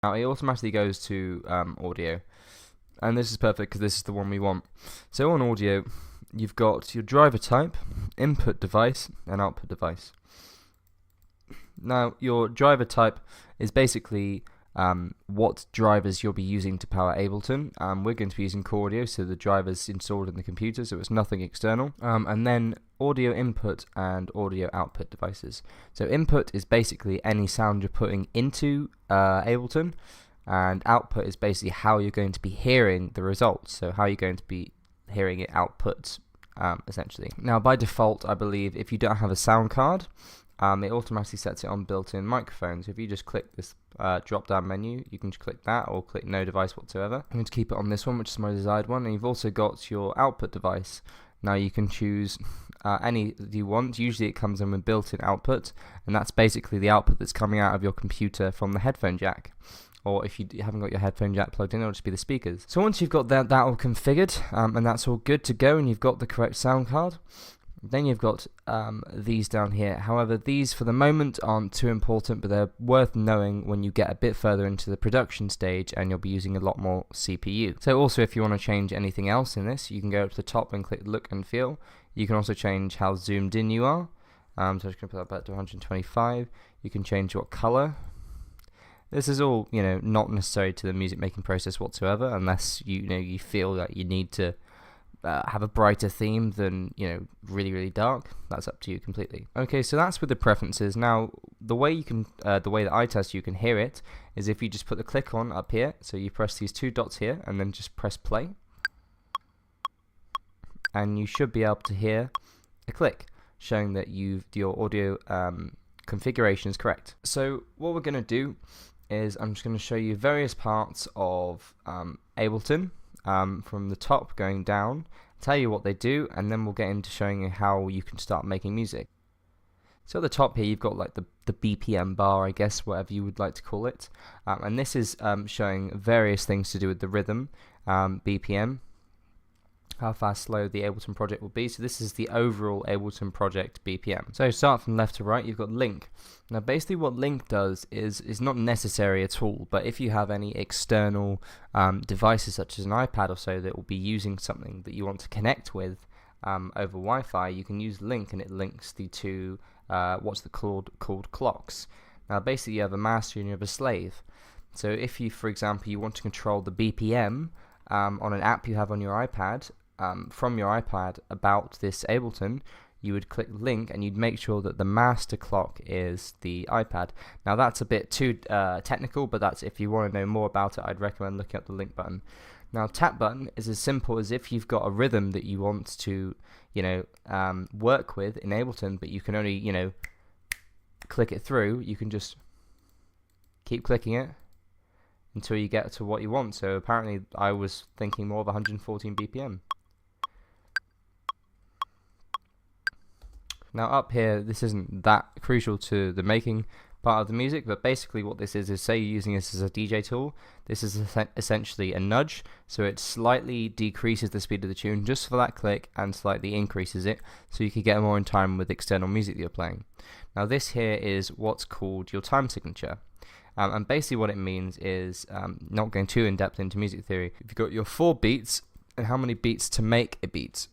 Now it automatically goes to audio, and this is perfect because this is the one we want. So on audio, you've got your driver type, input device, and output device. Now your driver type is basically what drivers you'll be using to power Ableton. We're going to be using Core Audio, so the driver's installed in the computer, so it's nothing external. And then audio input and audio output devices. So input is basically any sound you're putting into Ableton, and output is basically how you're going to be hearing the results, so how you're going to be hearing it output, essentially. Now by default, I believe if you don't have a sound card, it automatically sets it on built-in microphones. If you just click this drop-down menu, you can just click that or click no device whatsoever. I'm going to keep it on this one, which is my desired one, and you've also got your output device. Now you can choose any that you want. Usually it comes in with built-in output, and that's basically the output that's coming out of your computer from the headphone jack. Or if you haven't got your headphone jack plugged in, it'll just be the speakers. So once you've got that all configured, and that's all good to go, and you've got the correct sound card, then you've got these down here. However, these for the moment aren't too important, but they're worth knowing when you get a bit further into the production stage and you'll be using a lot more CPU. So also if you want to change anything else in this, you can go up to the top and click look and feel. You can also change how zoomed in you are. So I'm just going to put that back to 125. You can change what color. This is all, not necessary to the music making process whatsoever, unless you feel that you need to have a brighter theme than really really dark. That's up to you completely. Okay, so that's with the preferences. Now the way that I test you can hear it is if you just put the click on up here. So you press these two dots here and then just press play, and you should be able to hear a click showing that your audio configuration is correct. So what we're going to do is I'm just going to show you various parts of Ableton, from the top going down, tell you what they do, and then we'll get into showing you how you can start making music. So at the top here you've got like the BPM bar, I guess, whatever you would like to call it, and this is showing various things to do with the rhythm, BPM, how fast, slow the Ableton project will be. So this is the overall Ableton project BPM. So start from left to right, you've got link. Now basically what link does is not necessary at all, but if you have any external devices such as an iPad or so that will be using something that you want to connect with over Wi-Fi, you can use link, and it links the two what's called clocks. Now basically you have a master and you have a slave. So if you, for example, you want to control the BPM on an app you have on your iPad, from your iPad about this Ableton, you would click link and you'd make sure that the master clock is the iPad. Now that's a bit too technical, but that's, if you want to know more about it, I'd recommend looking up the link button. Now tap button is as simple as if you've got a rhythm that you want to work with in Ableton, but you can only click it through. You can just keep clicking it until you get to what you want. So apparently I was thinking more of 114 BPM. Now up here, this isn't that crucial to the making part of the music, but basically what this is say you're using this as a DJ tool. This is essentially a nudge, so it slightly decreases the speed of the tune just for that click and slightly increases it, so you can get more in time with external music that you're playing. Now this here is what's called your time signature. And basically what it means is, not going too in depth into music theory, if you've got your 4 beats and how many beats to make a beat.